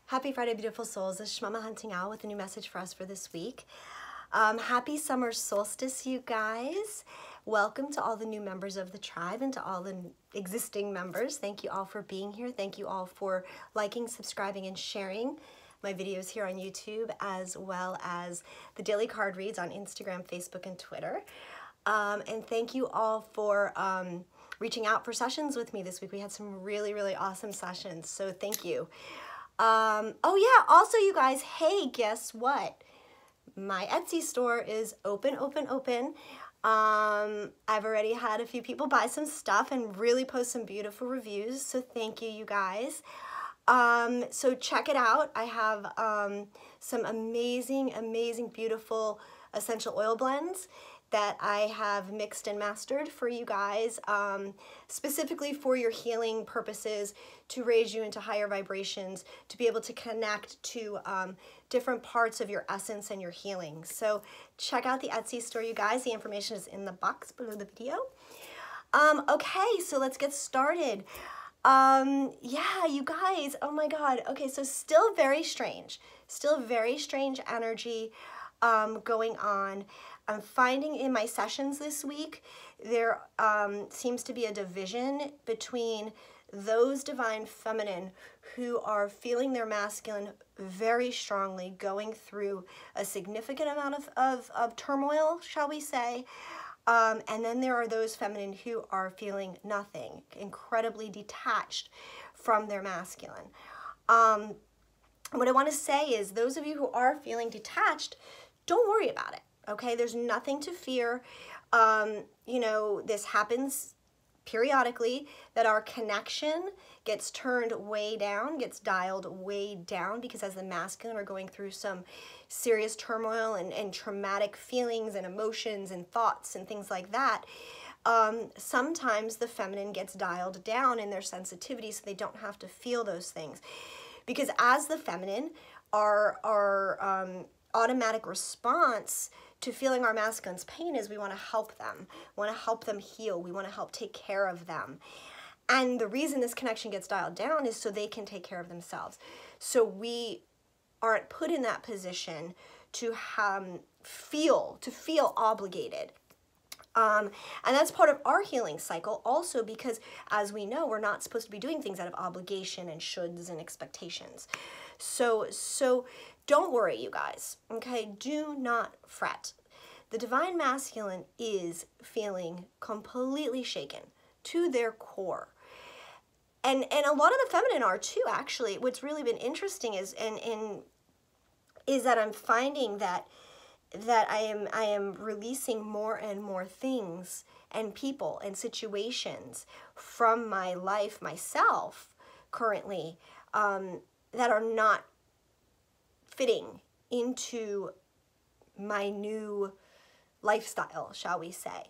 Happy Friday, beautiful souls. This is Shmama Hunting Owl with a new message for us for this week. Happy summer solstice, you guys. Welcome to all the new members of the tribe and to all the existing members. Thank you all for being here. Thank you all for liking, subscribing, and sharing my videos here on YouTube, as well as the daily card reads on Instagram, Facebook, and Twitter. And thank you all for reaching out for sessions with me this week. We had some really, really awesome sessions, so thank you. Oh yeah, also you guys, hey, guess what? My Etsy store is open. I've already had a few people buy some stuff and really post some beautiful reviews, so thank you, you guys. So check it out. I have some amazing, beautiful essential oil blends that I have mixed and mastered for you guys, specifically for your healing purposes, to raise you into higher vibrations, to be able to connect to different parts of your essence and your healing. So check out the Etsy store, you guys. The information is in the box below the video. Okay, so let's get started. Yeah, you guys, oh my God. Okay, so still very strange energy going on. I'm finding in my sessions this week, there seems to be a division between those divine feminine who are feeling their masculine very strongly, going through a significant amount of turmoil, shall we say. And then there are those feminine who are feeling nothing, incredibly detached from their masculine. What I want to say is, those of you who are feeling detached, don't worry about it. Okay, there's nothing to fear. You know, this happens periodically, that our connection gets turned way down, gets dialed way down, because as the masculine are going through some serious turmoil and traumatic feelings and emotions and thoughts and things like that, sometimes the feminine gets dialed down in their sensitivity so they don't have to feel those things. Because as the feminine, our automatic response to feeling our masculine's pain is we want to help them. We want to help them heal. We want to help take care of them. And the reason this connection gets dialed down is so they can take care of themselves. So aren't put in that position to feel obligated. And that's part of our healing cycle also, because as we know, we're not supposed to be doing things out of obligation and shoulds and expectations. So don't worry, you guys, okay? Do not fret. The divine masculine is feeling completely shaken to their core. And a lot of the feminine are too, actually. What's really been interesting is that I'm finding that I am releasing more and more things and people and situations from my life myself currently that are not fitting into my new lifestyle, shall we say.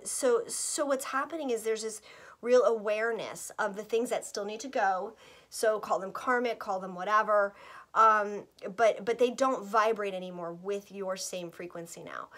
So what's happening is there's this real awareness of the things that still need to go. So call them karmic, call them whatever, but they don't vibrate anymore with your same frequency now.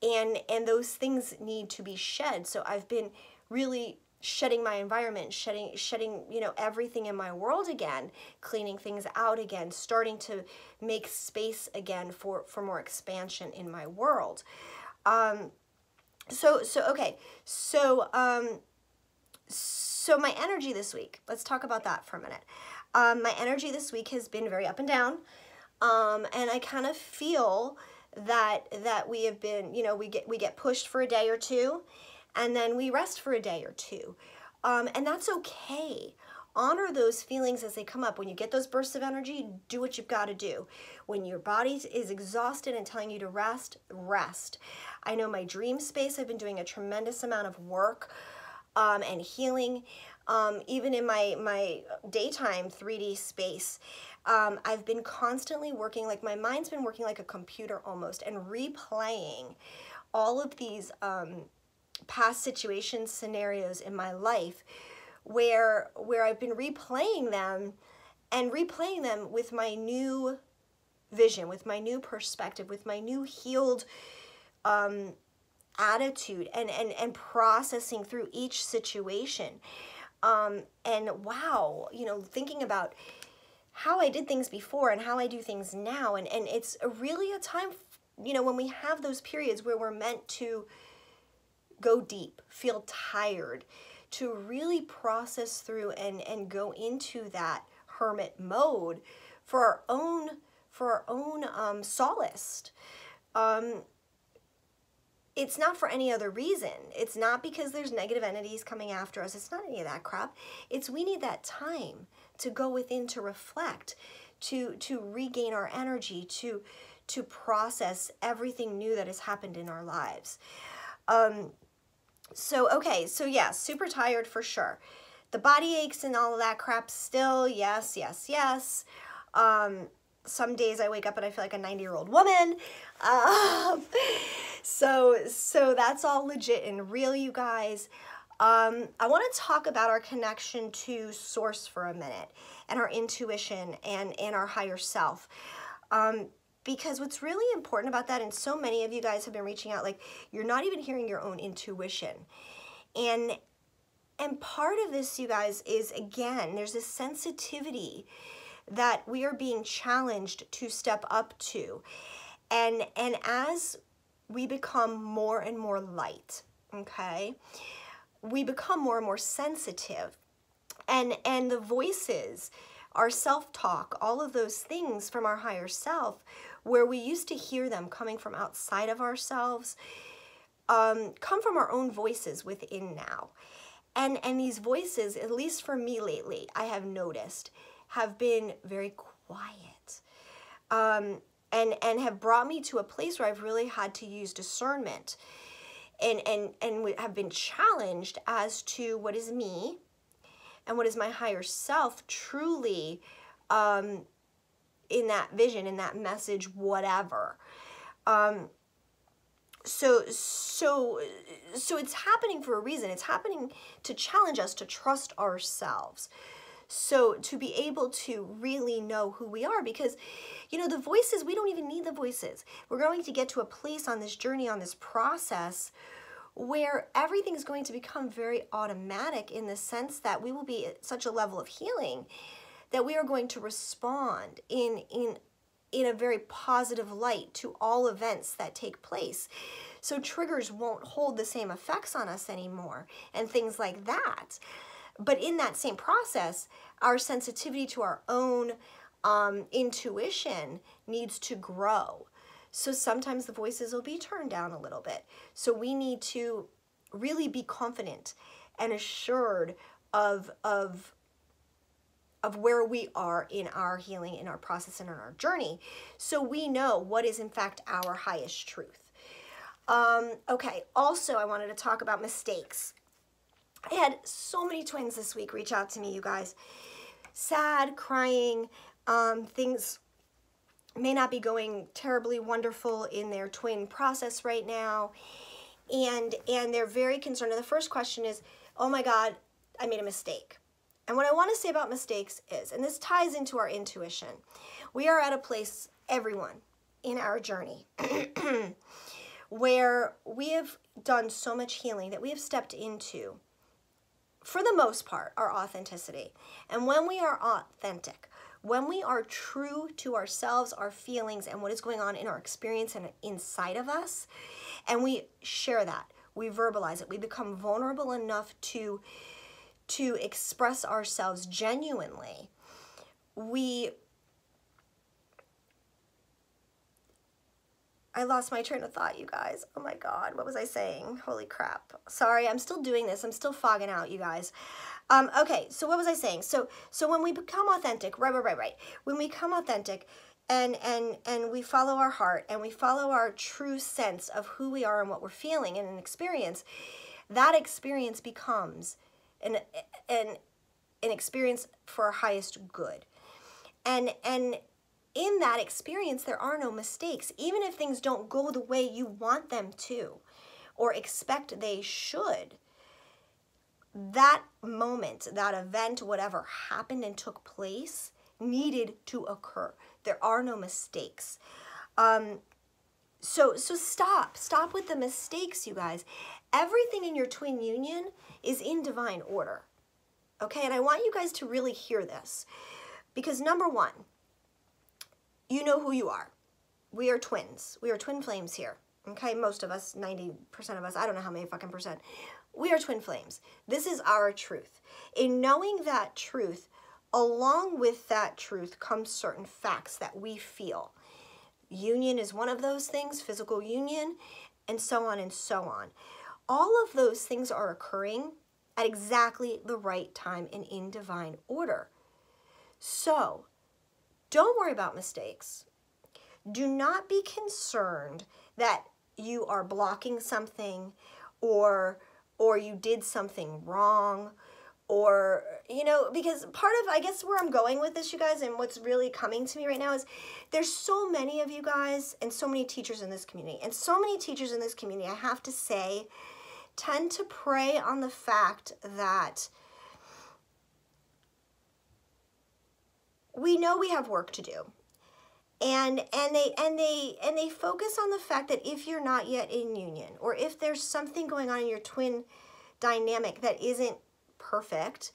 And those things need to be shed. So I've been really shedding my environment, shedding, you know, everything in my world again, cleaning things out again, starting to make space again for more expansion in my world. So my energy this week, let's talk about that for a minute. My energy this week has been very up and down. And I kind of feel that we have been, you know, we get pushed for a day or two, and then we rest for a day or two. And that's okay. Honor those feelings as they come up. When you get those bursts of energy, do what you've got to do. When your body is exhausted and telling you to rest, rest. I know my dream space, I've been doing a tremendous amount of work and healing. Even in my daytime 3D space, I've been constantly working, like my mind's been working like a computer almost, and replaying all of these past situations, scenarios in my life where I've been replaying them with my new vision, with my new perspective, with my new healed attitude, and processing through each situation. And wow, you know, thinking about how I did things before and how I do things now. And it's really a time, you know, when we have those periods where we're meant to go deep, feel tired, to really process through and go into that hermit mode for our own solace. It's not for any other reason. It's not because there's negative entities coming after us. It's not any of that crap. It's we need that time to go within, to reflect, to regain our energy, to process everything new that has happened in our lives. Okay, so yeah, super tired for sure. The body aches and all of that crap still, yes, yes, yes. Some days I wake up and I feel like a 90-year-old woman. So that's all legit and real, you guys. I want to talk about our connection to source for a minute, and our intuition and our higher self. Because what's really important about that, and so many of you guys have been reaching out, like, you're not even hearing your own intuition. And part of this, you guys, is, again, there's this sensitivity that we are being challenged to step up to. And as we become more and more light, okay, we become more and more sensitive. And the voices, our self-talk, all of those things from our higher self, where we used to hear them coming from outside of ourselves, come from our own voices within now. And these voices, at least for me lately, I have noticed, have been very quiet, and have brought me to a place where I've really had to use discernment and have been challenged as to what is me and what is my higher self truly, in that vision, in that message, whatever. So it's happening for a reason. It's happening to challenge us to trust ourselves. So to be able to really know who we are, because, you know, the voices, we don't even need the voices. We're going to get to a place on this journey, on this process, where everything is going to become very automatic, in the sense that we will be at such a level of healing that we are going to respond in a very positive light to all events that take place. So triggers won't hold the same effects on us anymore and things like that. But in that same process, our sensitivity to our own intuition needs to grow. So sometimes the voices will be turned down a little bit. So we need to really be confident and assured of where we are in our healing, in our process, and in our journey, so we know what is in fact our highest truth. Okay, also I wanted to talk about mistakes. I had so many twins this week reach out to me, you guys. Sad, crying, things may not be going terribly wonderful in their twin process right now, and they're very concerned. And the first question is, oh my God, I made a mistake. And what I want to say about mistakes is, and this ties into our intuition, we are at a place, everyone, in our journey, where we have done so much healing that we have stepped into, for the most part, our authenticity. And when we are authentic, when we are true to ourselves, our feelings, and what is going on in our experience and inside of us, and we share that, we verbalize it, we become vulnerable enough to express ourselves genuinely, I lost my train of thought, you guys. Oh my God, what was I saying? Holy crap. Sorry, I'm still doing this. I'm still fogging out, you guys. Okay, so what was I saying? So when we become authentic, right. When we become authentic and we follow our heart and we follow our true sense of who we are and what we're feeling in an experience, that experience becomes an experience for our highest good. And in that experience, there are no mistakes. Even if things don't go the way you want them to or expect they should, that moment, that event, whatever happened and took place, needed to occur. There are no mistakes. So stop with the mistakes, you guys. Everything in your twin union is in divine order. Okay, and I want you guys to really hear this. Because number one, you know who you are. We are twins. We are twin flames here. Okay, most of us, 90% of us, I don't know how many fucking percent. We are twin flames. This is our truth. In knowing that truth, along with that truth comes certain facts that we feel. Union is one of those things, physical union, and so on and so on. All of those things are occurring at exactly the right time and in divine order. So, don't worry about mistakes. Do not be concerned that you are blocking something or you did something wrong, or, you know, because part of, I guess, where I'm going with this, you guys, and what's really coming to me right now is there's so many of you guys and so many teachers in this community, and so many teachers in this community, I have to say, tend to prey on the fact that we know we have work to do. And they focus on the fact that if you're not yet in union, or if there's something going on in your twin dynamic that isn't perfect,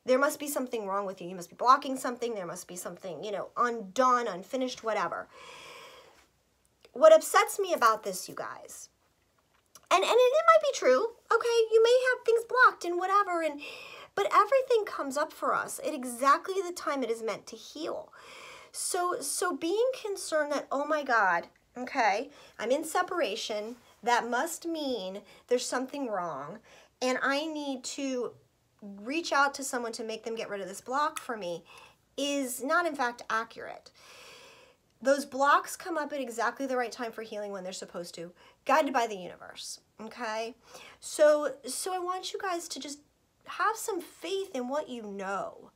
there must be something wrong with you. You must be blocking something. There must be something, you know, undone, unfinished, whatever. What upsets me about this, you guys, and it might be true, okay, you may have things blocked and whatever, but everything comes up for us at exactly the time it is meant to heal. So being concerned that, oh my God, okay, I'm in separation, that must mean there's something wrong, and I need to reach out to someone to make them get rid of this block for me, is not in fact accurate. Those blocks come up at exactly the right time for healing when they're supposed to, guided by the universe, okay? So I want you guys to just have some faith in what you know.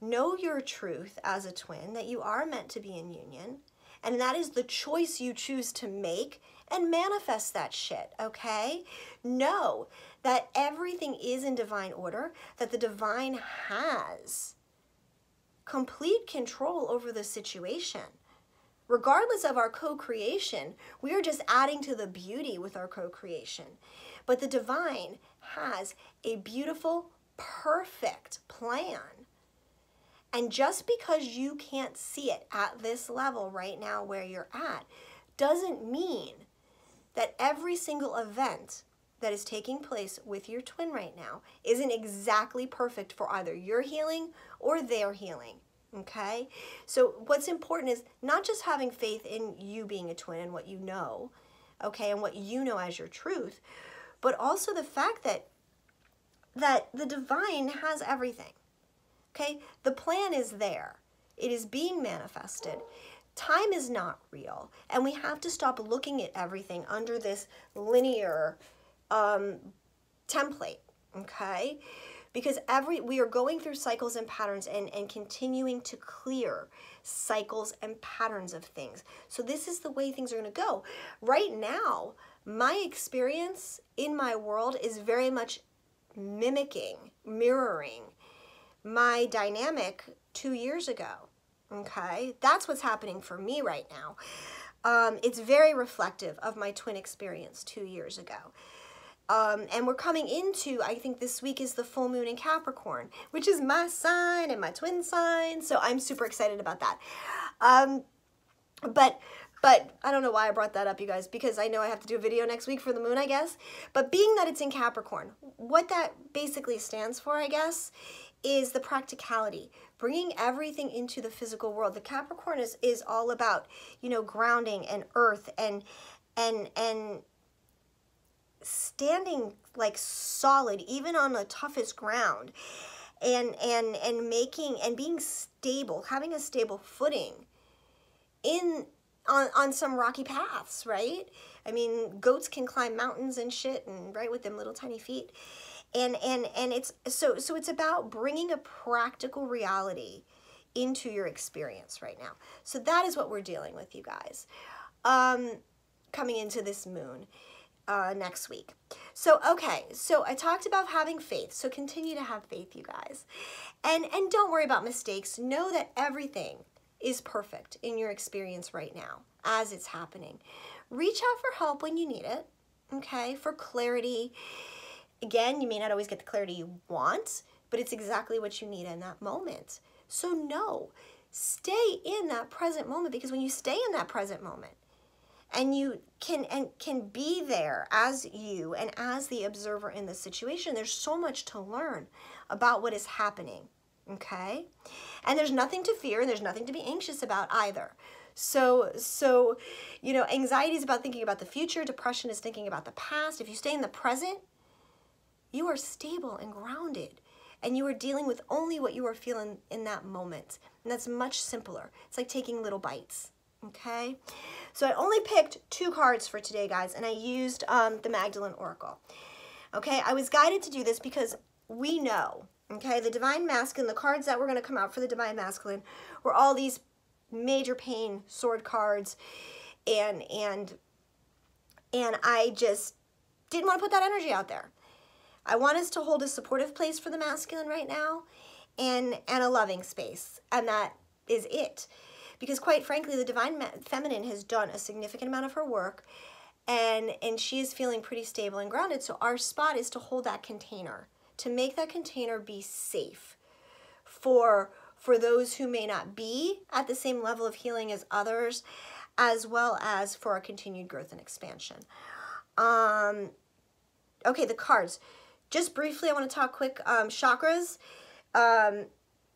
Know your truth as a twin, that you are meant to be in union, and that is the choice you choose to make, and manifest that shit, okay? Know that everything is in divine order, that the divine has complete control over the situation. Regardless of our co-creation, we are just adding to the beauty with our co-creation. But the divine has a beautiful, perfect plan. And just because you can't see it at this level right now where you're at, doesn't mean that every single event that is taking place with your twin right now isn't exactly perfect for either your healing or their healing, okay? So what's important is not just having faith in you being a twin and what you know, okay, and what you know as your truth, but also the fact that the divine has everything. Okay, the plan is there. It is being manifested. Time is not real, and we have to stop looking at everything under this linear template, okay? Because we are going through cycles and patterns and continuing to clear cycles and patterns of things. So this is the way things are going to go. Right now, my experience in my world is very much mirroring my dynamic 2 years ago, okay? That's what's happening for me right now. It's very reflective of my twin experience 2 years ago. And we're coming into, I think this week is the full moon in Capricorn, which is my sign and my twin sign, so I'm super excited about that. But I don't know why I brought that up, you guys, because I know I have to do a video next week for the moon, I guess. But being that it's in Capricorn, what that basically stands for, I guess, is the practicality, bringing everything into the physical world. The Capricorn is all about, you know, grounding and earth and standing like solid, even on the toughest ground, and making and being stable, having a stable footing on some rocky paths, right? I mean, goats can climb mountains and shit, and right, with them little tiny feet. And it's so it's about bringing a practical reality into your experience right now. So that is what we're dealing with, you guys, coming into this moon next week. So okay, so I talked about having faith. So continue to have faith, you guys, and don't worry about mistakes. Know that everything is perfect in your experience right now as it's happening. Reach out for help when you need it, okay, for clarity. Again, you may not always get the clarity you want, but it's exactly what you need in that moment. So no, stay in that present moment, because when you stay in that present moment and you can be there as you and as the observer in the situation, there's so much to learn about what is happening, okay? And there's nothing to fear and there's nothing to be anxious about either. So, you know, anxiety is about thinking about the future. Depression is thinking about the past. If you stay in the present, you are stable and grounded, and you are dealing with only what you are feeling in that moment. And that's much simpler. It's like taking little bites, okay? So I only picked 2 cards for today, guys, and I used the Magdalene Oracle. Okay, I was guided to do this because we know, okay, the Divine Masculine, the cards that were going to come out for the Divine Masculine were all these major pain sword cards, and I just didn't want to put that energy out there. I want us to hold a supportive place for the masculine right now, and a loving space, and that is it. Because quite frankly, the Divine Feminine has done a significant amount of her work, and she is feeling pretty stable and grounded. So our spot is to hold that container, to make that container be safe for those who may not be at the same level of healing as others, as well as for our continued growth and expansion. Okay, the cards. Just briefly, I want to talk quick chakras.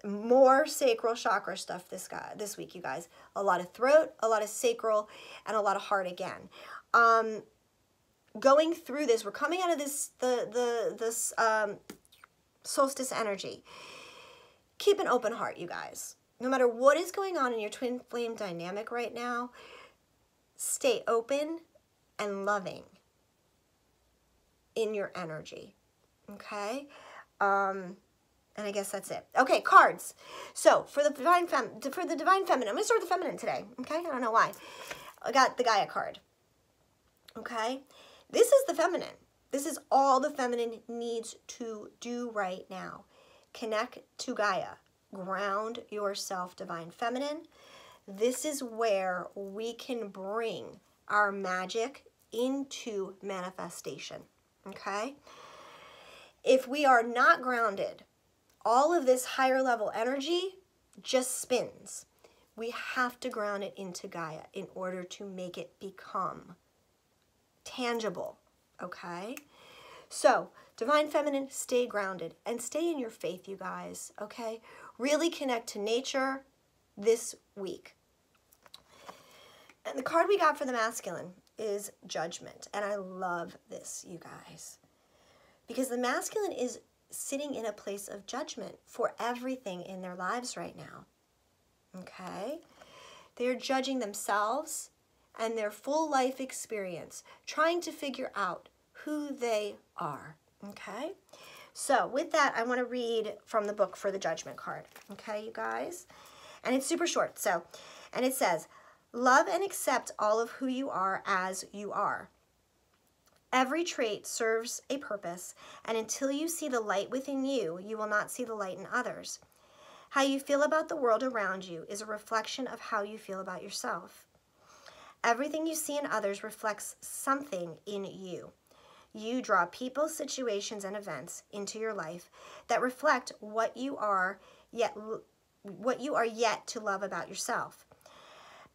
More sacral chakra stuff this week, you guys. A lot of throat, a lot of sacral, and a lot of heart again. Going through this, we're coming out of this solstice energy. Keep an open heart, you guys. No matter what is going on in your twin flame dynamic right now, stay open and loving in your energy. Okay? And I guess that's it. Okay, cards. So for the Divine Feminine, I'm going to start with the feminine today. Okay? I don't know why. I got the Gaia card. Okay? This is the feminine. This is all the feminine needs to do right now. Connect to Gaia. Ground yourself, Divine Feminine. This is where we can bring our magic into manifestation. Okay? If we are not grounded, all of this higher level energy just spins. We have to ground it into Gaia in order to make it become tangible, okay? So, Divine Feminine, stay grounded and stay in your faith, you guys, okay? Really connect to nature this week. And the card we got for the masculine is Judgment, and I love this, you guys. Because the masculine is sitting in a place of judgment for everything in their lives right now. Okay? They're judging themselves and their full life experience, trying to figure out who they are. Okay? So with that, I want to read from the book for the Judgment card. Okay, you guys? And it's super short. And it says, love and accept all of who you are as you are. Every trait serves a purpose, and until you see the light within you, you will not see the light in others. How you feel about the world around you is a reflection of how you feel about yourself. Everything you see in others reflects something in you. You draw people, situations, and events into your life that reflect what you are yet to love about yourself.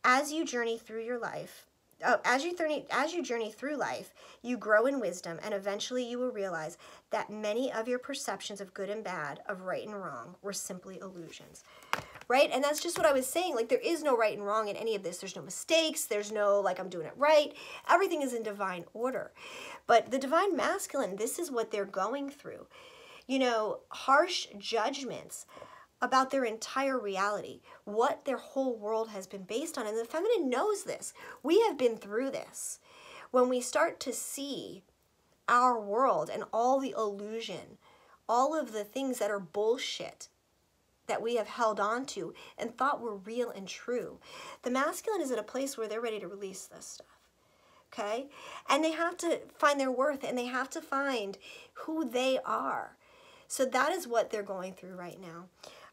As you journey through life, you grow in wisdom, and eventually you will realize that many of your perceptions of good and bad, of right and wrong, were simply illusions. Right? And that's just what I was saying. Like, there is no right and wrong in any of this. There's no mistakes. There's no, like, I'm doing it right. Everything is in divine order. But the Divine Masculine, this is what they're going through. You know, harsh judgments about their entire reality, what their whole world has been based on. And the feminine knows this. We have been through this. When we start to see our world and all the illusion, all of the things that are bullshit that we have held on to and thought were real and true, the masculine is at a place where they're ready to release this stuff. Okay? And they have to find their worth, and they have to find who they are. So that is what they're going through right now.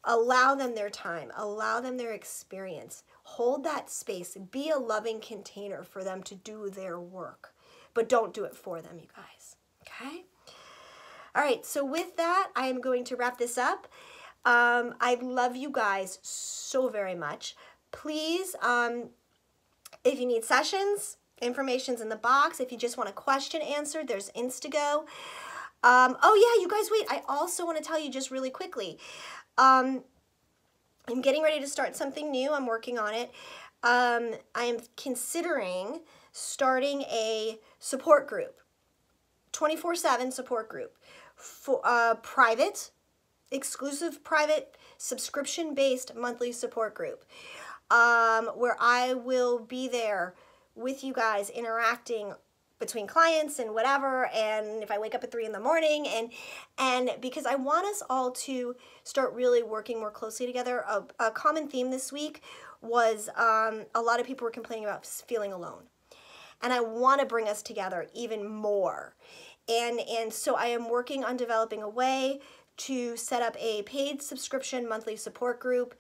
Allow them their time. Allow them their experience. Hold that space. Be a loving container for them to do their work. But don't do it for them, you guys. Okay? All right, so with that, I am going to wrap this up. I love you guys so very much. Please, if you need sessions, information's in the box. If you just want a question answered, there's Instago. Oh yeah, you guys, wait, I also want to tell you just really quickly. I'm getting ready to start something new. I'm working on it. I am considering starting a support group, 24/7 support group, for private, exclusive private, subscription-based monthly support group, where I will be there with you guys interacting between clients and whatever, and if I wake up at 3 in the morning, and because I want us all to start really working more closely together. A common theme this week was a lot of people were complaining about feeling alone, and I want to bring us together even more, and so I am working on developing a way to set up a paid subscription monthly support group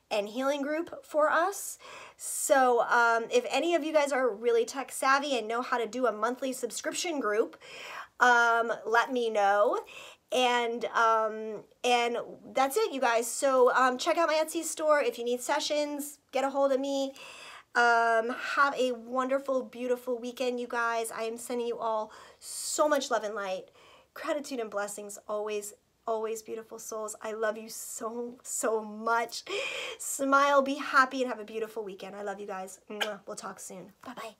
and healing group for us. So if any of you guys are really tech savvy and know how to do a monthly subscription group, let me know. And that's it, you guys. So check out my Etsy store. If you need sessions, get a hold of me. Have a wonderful, beautiful weekend, you guys. I am sending you all so much love and light. Gratitude and blessings always. Always, beautiful souls. I love you so, so much. Smile, be happy, and have a beautiful weekend. I love you guys. We'll talk soon. Bye-bye.